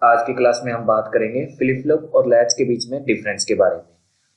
आज की क्लास में हम बात करेंगे फ्लिप फ्लॉप और लैच के बीच में डिफरेंस के बारे में।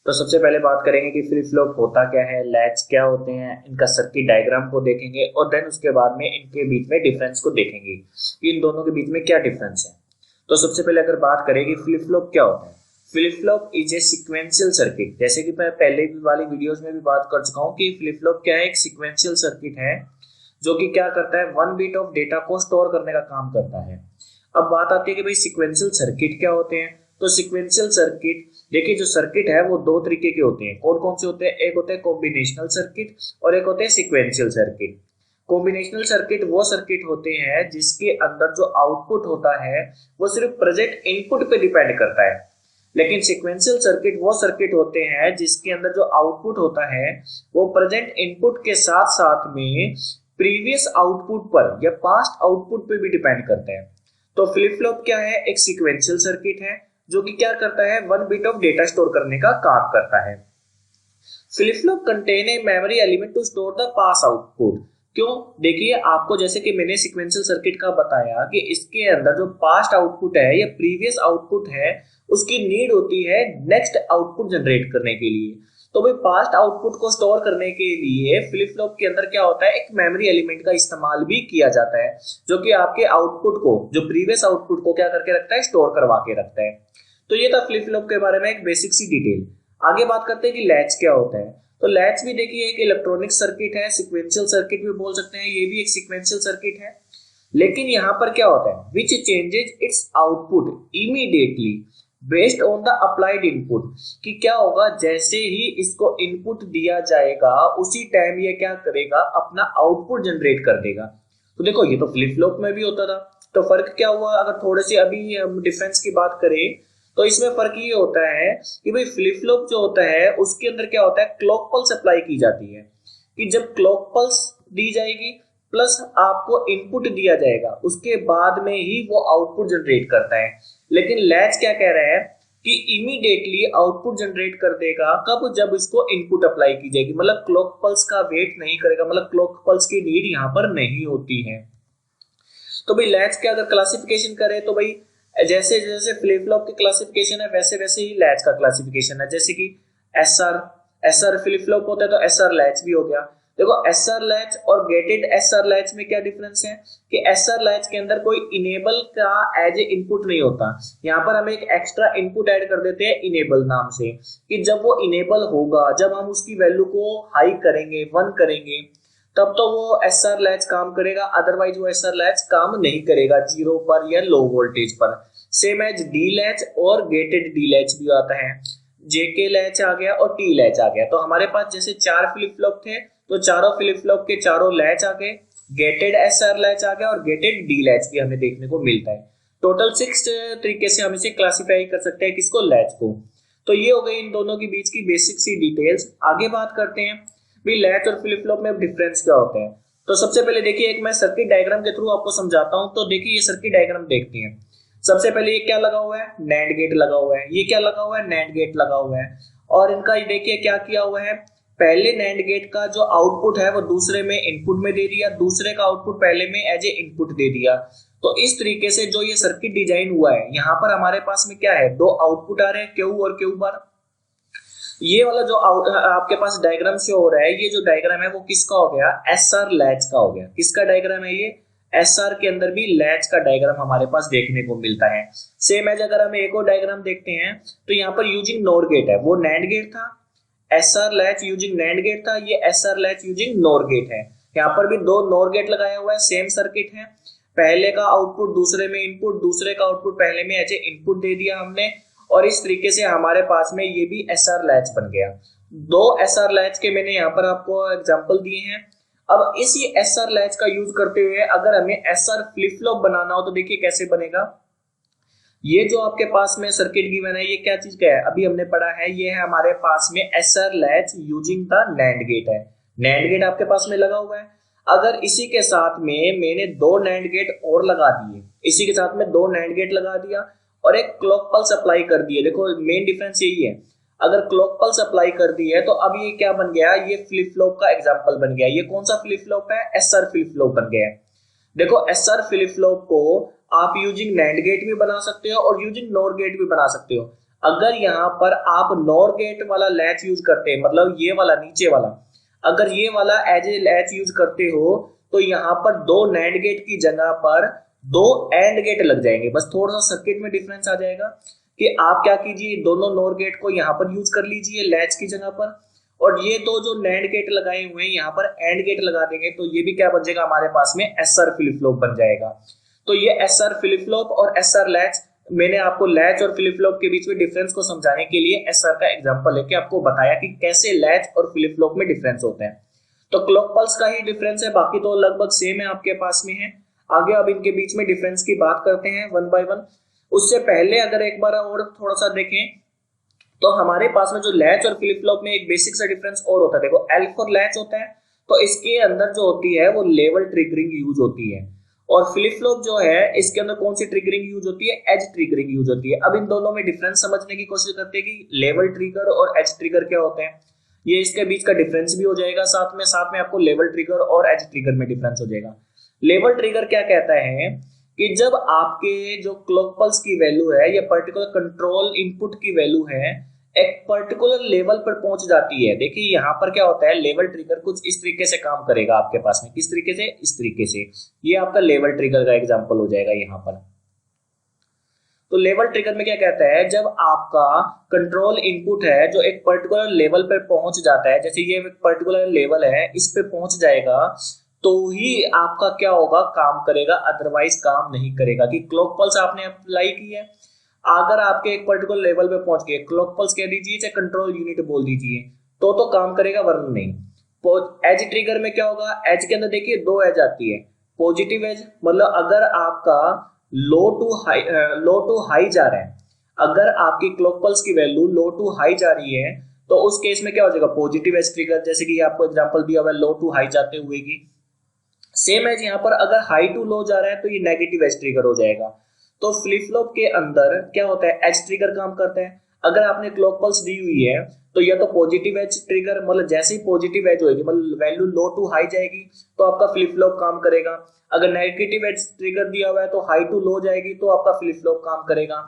तो सबसे पहले बात करेंगे कि फ्लिप फ्लॉप होता क्या है, लैच क्या होते हैं, इनका सर्किट डायग्राम को देखेंगे और देन उसके बाद में इनके बीच में डिफरेंस को देखेंगे कि इन दोनों के बीच में क्या डिफरेंस है। तो सबसे पहले अगर बात करें कि फ्लिप फ्लॉप क्या होता है, flip flop is a sequential circuit. जैसे कि मैं पहले वाली वीडियोस में भी बात कर चुका हूँ कि फ्लिप फ्लॉप क्या है, एक सीक्वेंशियल सर्किट है जो कि क्या करता है, वन बिट ऑफ डेटा को स्टोर करने का काम करता है। अब बात आती है कि भाई सीक्वेंशियल सर्किट क्या होते हैं। तो सीक्वेंशियल सर्किट देखिए, जो सर्किट है वो दो तरीके के होते हैं। कौन कौन से होते हैं? एक होते हैं कॉम्बिनेशनल सर्किट और एक होते हैं सीक्वेंशियल सर्किट। कॉम्बिनेशनल सर्किट वो सर्किट होते हैं जिसके अंदर जो आउटपुट होता है वो सिर्फ प्रेजेंट इनपुट पे डिपेंड करता है। लेकिन सीक्वेंशियल सर्किट वो सर्किट होते हैं जिसके अंदर जो आउटपुट होता है वो प्रेजेंट इनपुट के साथ साथ में प्रीवियस आउटपुट पर या पास्ट आउटपुट पे भी डिपेंड करते हैं। तो फ्लिप फ्लॉप क्या है, एक सीक्वेंशियल सर्किट है जो कि क्या करता है, one bit of data store करने का काम करता है। Flip flop contain a memory element to store the past output. क्यों? देखिए, आपको जैसे कि मैंने सीक्वेंशियल सर्किट का बताया कि इसके अंदर जो पास्ट आउटपुट है या प्रीवियस आउटपुट है उसकी नीड होती है नेक्स्ट आउटपुट जनरेट करने के लिए। तो भाई पास्ट आउटपुट को स्टोर करने के लिए फ्लिप फ्लॉप के अंदर क्या होता है, एक मेमोरी एलिमेंट का इस्तेमाल भी किया जाता है जो कि आपके आउटपुट को, जो प्रीवियस आउटपुट को क्या करके रखता है, स्टोर करवा के रखता है। तो ये था फ्लिप फ्लॉप के बारे में एक बेसिक सी डिटेल। आगे बात करते हैं कि लैच क्या होता है। तो लैच भी देखिए एक इलेक्ट्रॉनिक सर्किट है, सीक्वेंशियल सर्किट भी बोल सकते हैं, ये भी एक सीक्वेंशियल सर्किट है। लेकिन यहाँ पर क्या होता है, विच changes its output immediately based on the applied input, कि क्या होगा जैसे ही इसको इनपुट दिया जाएगा उसी टाइम ये क्या करेगा, अपना आउटपुट जनरेट कर देगा। तो देखो, ये तो फ्लिप फ्लॉप में भी होता था। तो फर्क क्या हुआ, अगर थोड़े से अभी हम डिफरेंस की बात करें तो इसमें फर्क ये होता है कि भाई फ्लिप फ्लॉप जो होता है उसके अंदर क्या होता है, क्लॉक पल्स अप्लाई की जाती है कि जब क्लॉक पल्स दी जाएगी प्लस आपको इनपुट दिया जाएगा उसके बाद में ही वो आउटपुट जनरेट करता है। लेकिन लैच क्या कह रहा है कि इमीडिएटली आउटपुट जनरेट कर देगा, कब? जब इसको इनपुट अप्लाई की जाएगी, मतलब क्लॉक पल्स का वेट नहीं करेगा, मतलब क्लॉक पल्स की नीड यहाँ पर नहीं होती है। तो भाई लैच के अगर क्लासिफिकेशन करें तो भाई जैसे जैसे फ्लिप फ्लॉप की क्लासिफिकेशन है वैसे वैसे ही लैच का क्लासिफिकेशन है। जैसे कि एसआर एसआर फ्लिप फ्लॉप होता है तो एसआर लैच भी हो गया। देखो, एसआर लैच और गेटेड एसआर लैच में क्या डिफरेंस है कि एसआर लैच के अंदर कोई इनेबल का एज ए इनपुट नहीं होता। यहाँ पर हम एक एक्स्ट्रा इनपुट ऐड कर देते हैं इनेबल नाम से, कि जब वो इनेबल होगा, जब हम उसकी वैल्यू को हाई करेंगे, 1 करेंगे, तब तो वो एसआर लैच काम करेगा, अदरवाइज वो एसआर लैच काम नहीं करेगा जीरो पर या लो वोल्टेज पर। सेम एज डी लैच और गेटेड डी लैच भी आता है, जेके लैच आ गया और टी लैच आ गया। तो हमारे पास जैसे 4 फ्लिप फ्लॉप थे तो चारों फ्लिप फ्लॉप के चारों लैच आ गए, गेटेड एसआर लैच आ गया और गेटेड डी लैच भी हमें देखने को मिलता है। टोटल 6 तरीके से हम इसे क्लासिफाई कर सकते हैं, किसको? लैच को। तो ये हो गई इन दोनों के बीच की बेसिक सी डिटेल्स। आगे बात करते हैं भी लैच और फ्लिप फ्लॉप में डिफरेंस क्या होते हैं। तो सबसे पहले देखिए, एक मैं सर्किट डायग्राम के थ्रू आपको समझाता हूं। तो देखिए, ये सर्किट डायग्राम देखते हैं। सबसे पहले ये क्या लगा हुआ है, नैंड गेट लगा हुआ है। ये क्या लगा हुआ है, नैंड गेट लगा हुआ है। और इनका देखिए क्या किया हुआ है, पहले नैंड गेट का जो आउटपुट है वो दूसरे में इनपुट में दे दिया, दूसरे का आउटपुट पहले में एज ए इनपुट दे दिया। तो इस तरीके से जो ये सर्किट डिजाइन हुआ है, यहाँ पर हमारे पास में क्या है, दो आउटपुट आ रहे हैं, क्यू और क्यू बार। ये वाला जो आपके पास डायग्राम शो हो रहा है, ये जो डायग्राम है वो किसका हो गया, एसआर लैच का हो गया। किसका डायग्राम है ये? एसआर के अंदर भी लैच का डायग्राम हमारे पास देखने को मिलता है। सेम एज अगर हम एक और डायग्राम देखते हैं तो यहाँ पर यूजिंग नोर गेट है, वो नैंड गेट था। SR latch using NAND gate था, ये SR latch using NOR gate है। यहाँ पर भी दो नोर गेट लगाया हुआ है, सेम सर्किट है। पहले का आउटपुट दूसरे में इनपुट, दूसरे का आउटपुट पहले में एज ए इनपुट दे दिया हमने, और इस तरीके से हमारे पास में ये भी एसआर लैच बन गया। दो एसआर लैच के मैंने यहाँ पर आपको एग्जांपल दिए हैं। अब इसी एसआर लैच का यूज करते हुए अगर हमें एसआर फ्लिप फ्लॉप बनाना हो तो देखिए कैसे बनेगा। ये जो आपके पास में सर्किट गिवन है, ये क्या चीज का है, अभी हमने पढ़ा है, ये है हमारे पास में SR latch using the NAND gate है। नैंड गेट आपके पास में लगा हुआ है। अगर इसी के साथ में मैंने दो नैंड गेट और लगा दिए, इसी के साथ में दो नैंड गेट लगा दिया और एक क्लॉक पल्स अप्लाई कर दिए, देखो मेन डिफरेंस यही है। अगर क्लॉक पल्स अप्लाई कर दी है तो अब ये क्या बन गया, ये फ्लिप फ्लॉप का एग्जांपल बन गया। ये कौन सा फ्लिप फ्लॉप है, एसआर फ्लिप फ्लॉप बन गया है। देखो, एसआर फ्लिप फ्लॉप को आप यूजिंग नैंड गेट भी बना सकते हो और यूजिंग नॉर गेट भी बना सकते हो। अगर यहाँ पर आप नॉर गेट वाला लैच यूज करते हैं, मतलब ये वाला नीचे वाला, अगर ये वाला एज ए लैच यूज करते हो तो यहाँ पर दो नैंड गेट की जगह पर दो एंड गेट लग जाएंगे। बस थोड़ा सा सर्किट में डिफरेंस आ जाएगा कि आप क्या कीजिए, दोनों नॉर गेट को यहाँ पर यूज कर लीजिए लैच की जगह पर, और ये दो जो नैंड गेट लगाए हुए हैं यहाँ पर एंड गेट लगा देंगे, तो ये भी क्या बन जाएगा हमारे पास में एसआर फ्लिप फ्लॉप बन जाएगा। तो ये एसआर फ्लिप फ्लॉप और एसआर लैच, मैंने आपको लैच और फ्लिप फ्लॉप के बीच में डिफरेंस को समझाने के लिए एसआर का एग्जांपल लेके आपको बताया कि कैसे लैच और फ्लिप फ्लॉप में डिफरेंस होते हैं। तो क्लॉक पल्स का ही डिफरेंस है, बाकी तो लगभग सेम है आपके पास में है। आगे अब इनके बीच में डिफरेंस की बात करते हैं वन बाय वन। उससे पहले अगर एक बार और थोड़ा सा देखें तो हमारे पास में जो लैच और फ्लिप फ्लॉप में एक बेसिक सा डिफरेंस और होता है। देखो एल फॉर लैच होता है तो इसके अंदर जो होती है वो लेवल ट्रिगरिंग यूज होती है, और फ्लिप फ्लॉप जो है इसके अंदर कौन सी ट्रिगरिंग यूज होती है, एज ट्रिगरिंग यूज होती है। अब इन दोनों में डिफरेंस समझने की कोशिश करते हैं कि लेवल ट्रिगर और एज ट्रिगर क्या होते हैं। ये इसके बीच का डिफरेंस भी हो जाएगा, साथ में आपको लेवल ट्रिगर और एज ट्रिगर में डिफरेंस हो जाएगा। लेवल ट्रिगर क्या कहता है कि जब आपके जो क्लॉक पल्स की वैल्यू है या पर्टिकुलर कंट्रोल इनपुट की वैल्यू है एक पर्टिकुलर लेवल पर पहुंच जाती है। देखिए यहाँ पर क्या होता है, लेवल ट्रिगर कुछ इस तरीके से काम करेगा आपके पास में, किस तरीके से, इस तरीके से। ये आपका लेवल ट्रिगर का एग्जांपल हो जाएगा यहाँ पर। तो लेवल ट्रिगर में क्या कहता है, जब आपका कंट्रोल इनपुट है जो एक पर्टिकुलर लेवल पर पहुंच जाता है, जैसे ये एक पर्टिकुलर लेवल है इस पे पहुंच जाएगा तो ही आपका क्या होगा, काम करेगा, अदरवाइज काम नहीं करेगा। कि क्लॉक पल्स आपने अप्लाई की है, अगर आपके एक पर्टिकुलर लेवल पे पहुंच गए, क्लॉक पल्स कह दीजिए चाहे कंट्रोल यूनिट बोल दीजिए, तो काम करेगा वरना नहीं। एज ट्रिगर में क्या होगा, एज के अंदर देखिए दो एज आती है। पॉजिटिव एज मतलब अगर आपका लो टू हाई जा रहा है, अगर आपकी क्लॉक पल्स की वैल्यू लो टू हाई जा रही है तो उस केस में क्या हो जाएगा, पॉजिटिव एज ट्रिगर, जैसे कि आपको एग्जांपल दिया हुआ है लो टू हाई जाते हुए की। सेम एज यहाँ पर अगर हाई टू लो जा रहा है तो ये नेगेटिव एज ट्रिगर हो जाएगा। तो फ्लिप फ्लॉप के अंदर क्या होता है, एज ट्रिगर काम करता है। अगर आपने क्लॉक पल्स दी हुई है तो या तो पॉजिटिव एज ट्रिगर, मतलब जैसे ही पॉजिटिव एज होगी मतलब वैल्यू लो टू हाई जाएगी तो आपका फ्लिप फ्लॉप काम करेगा। अगर नेगेटिव एज ट्रिगर दिया हुआ है तो हाई टू लो जाएगी तो आपका फ्लिप फ्लॉप काम करेगा।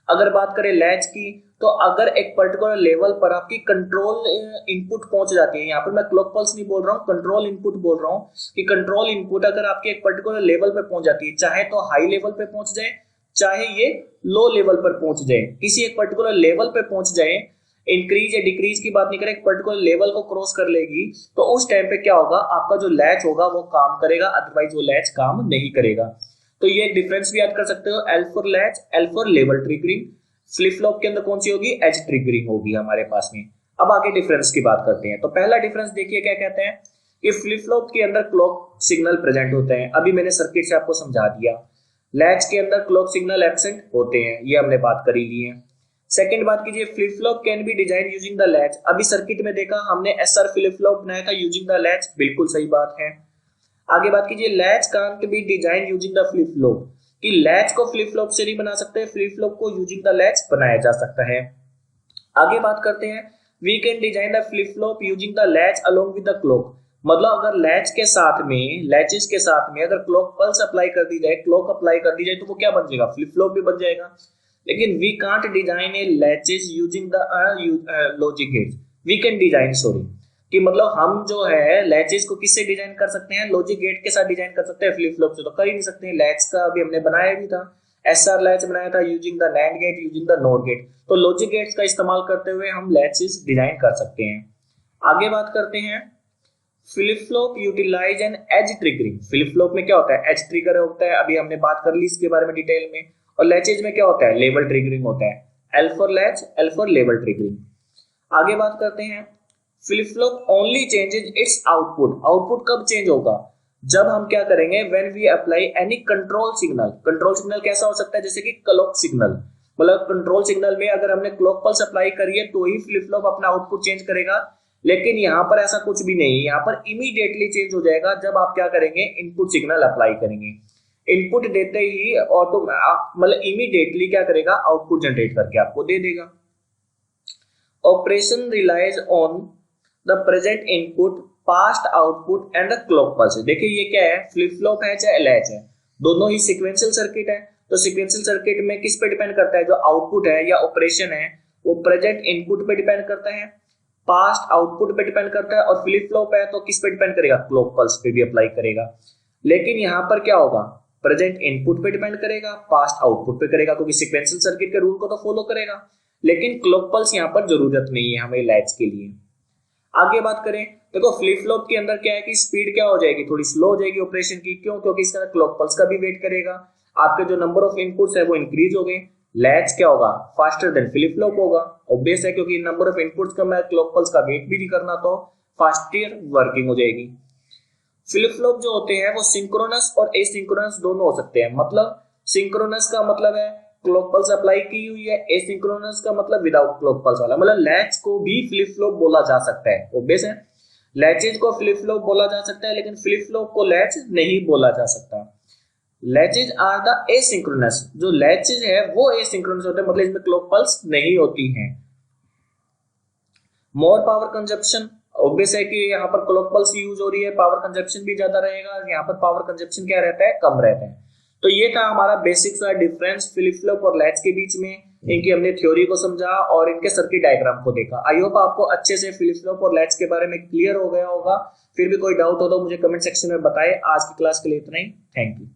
अगर बात करें लैच की, तो अगर एक पर्टिकुलर लेवल पर आपकी कंट्रोल इनपुट पहुंच जाती है, यहाँ पर मैं क्लॉक पल्स नहीं बोल रहा हूँ, कंट्रोल इनपुट बोल रहा हूँ, कि कंट्रोल इनपुट अगर आपके एक पर्टिकुलर लेवल पर पहुंच जाती है, चाहे तो हाई लेवल पे पहुंच जाए चाहे ये लो लेवल पर पहुंच जाए, किसी एक पर्टिकुलर लेवल पे पहुंच जाए, इंक्रीज या डिक्रीज की बात नहीं करें, एक पर्टिकुलर लेवल को क्रॉस कर लेगी तो उस टाइम पे क्या होगा, आपका जो लैच होगा वो काम करेगा, अदरवाइज वो लैच काम नहीं करेगा। तो ये डिफरेंस भी याद कर सकते हो, L for latch, L for level triggering. Flip flop के अंदर कौन सी होगी, एज ट्रिगरिंग होगी हमारे पास में। अब आगे डिफरेंस की बात करते हैं। तो पहला डिफरेंस देखिए क्या कहते हैं कि फ्लिप फ्लॉप के अंदर क्लॉक सिग्नल प्रेजेंट होते हैं, अभी मैंने सर्किट से आपको समझा दिया। लैच के अंदर क्लॉक सिग्नल एब्सेंट होते हैं, ये हमने बात कर ही ली है। सेकंड बात कीजिए, flip flop can be design using the latch. अभी सर्किट में देखा हमने एसआर फ्लिप फ्लॉप बनाया था यूजिंग द लैच, बिल्कुल सही बात है। आगे बात कीजिए, latch can't be design using the flip flop, कि लैच को फ्लिप फ्लॉप से नहीं बना सकते, फ्लिप फ्लॉप को यूजिंग द लैच बनाया जा सकता है। आगे बात करते हैं, we can design the flip flop using the latch along with the clock. मतलब अगर लैच के साथ में, लैचेस के साथ में अगर क्लॉक पल्स अप्लाई कर दी जाए, क्लॉक अप्लाई कर दी जाए तो वो क्या बन जाएगा, फ्लिप फ्लॉप भी बन जाएगा। लेकिन we can't design a latches using the logic gate, we can design, sorry, कि मतलब हम जो है लैचेस को किससे डिजाइन कर सकते हैं, लॉजिक गेट के साथ डिजाइन कर सकते हैं, फ्लिप फ्लॉप से तो कर ही नहीं सकते हैं। लैच का अभी हमने बनाया भी था, एसआर लैच बनाया था using the NAND gate, using the NOR gate, तो लॉजिक गेट्स का इस्तेमाल करते हुए हम लैचेस डिजाइन कर सकते हैं। आगे बात करते हैं, flip flop utilize an edge triggering. Flip flop में क्या होता है, एज ट्रिगर होता है, अभी हमने बात कर ली इसके बारे में डिटेल में। और लैचेज में क्या होता है, लेवल ट्रिगरिंग होता है, L for latch, L for level triggering. आगे बात करते हैं, flip flop only changes its output. Output कब चेंज होगा, जब हम क्या करेंगे, when we apply any control signal. Control signal कैसा हो सकता है, जैसे कि क्लॉक सिग्नल, मतलब कंट्रोल सिग्नल में अगर हमने क्लॉक पल्स अप्लाई करी है तो ही फ्लिप फ्लॉप अपना आउटपुट चेंज करेगा। लेकिन यहाँ पर ऐसा कुछ भी नहीं है, यहाँ पर इमीडिएटली चेंज हो जाएगा जब आप क्या करेंगे, इनपुट सिग्नल अप्लाई करेंगे। इनपुट देते ही ऑटो मतलब इमीडिएटली क्या करेगा, आउटपुट जनरेट करके आपको दे देगा। Operation relies on the present input, past output and the clock pulse. देखिए ये क्या है, फ्लिप फ्लॉप है चाहे लैच है, दोनों ही सीक्वेंशियल सर्किट है, तो सीक्वेंशियल सर्किट में किस पे डिपेंड करता है, जो आउटपुट है या ऑपरेशन है वो प्रेजेंट इनपुट पे डिपेंड करता है, पास्ट आउटपुट पे डिपेंड करता है, और फ्लिप फ्लॉप है तो किस पे डिपेंड करेगा, क्लॉक पल्स पे भी अप्लाई करेगा। लेकिन यहाँ पर क्या होगा, प्रेजेंट इनपुट पे डिपेंड करेगा, पास्ट आउटपुट पे करेगा, क्योंकि सीक्वेंशियल सर्किट के रूल को तो फॉलो करेगा। लेकिन क्लॉक पल्स यहाँ पर जरूरत नहीं है हमें लैच के लिए। आगे बात करें, देखो फ्लिप फ्लॉप के अंदर क्या है कि स्पीड क्या हो जाएगी, थोड़ी स्लो हो जाएगी ऑपरेशन की, क्यों, क्योंकि इसके अंदर क्लॉक पल्स का भी वेट करेगा। आपके जो नंबर ऑफ इनपुट्स है वो इंक्रीज हो गए। लैच क्या होगा, फास्टर देन फ्लिप फ्लॉप होगा, ऑब्वियस है, क्योंकि नंबर ऑफ इनपुट्स का मैं क्लॉक पल्स का वेट भी नहीं करना, तो फास्टर वर्किंग हो जाएगी। फ्लिप फ्लॉप जो होते हैं वो सिंक्रोनस और एसिंक्रोनस दोनों हो सकते हैं। मतलब सिंक्रोनस का मतलब है क्लॉक पल्स अप्लाई की हुई है, एसिंक्रोनस का मतलब विदाउट क्लॉक पल्स वाला। मतलब लैच को भी फ्लिप फ्लॉप बोला जा सकता है, ऑब्वियस है। लैचेज को फ्लिप फ्लॉप बोला जा सकता है, लेकिन फ्लिप फ्लॉप को लैच नहीं बोला जा सकता। लैचेज आर द एसिंक्रोनस, जो लैचेज है वो एसिंक्रोनस होते हैं, मतलब इसमें क्लॉक पल्स नहीं होती हैं। मोर पावर कंजप्शन, ऑब्वियस है कि यहाँ पर क्लॉक पल्स यूज हो रही है, पावर कंजप्शन भी ज्यादा रहेगा, यहाँ पर पावर कंजप्शन क्या रहता है, कम रहता है। तो ये था हमारा बेसिक सा डिफरेंस फ्लिप फ्लॉप और लैच के बीच में। इनकी हमने थ्योरी को समझा और इनके सर्किट डायग्राम को देखा। आई होप आपको अच्छे से फ्लिप फ्लॉप और लैच के बारे में क्लियर हो गया होगा। फिर भी कोई डाउट हो तो मुझे कमेंट सेक्शन में बताएं। आज की क्लास के लिए इतना ही, थैंक यू।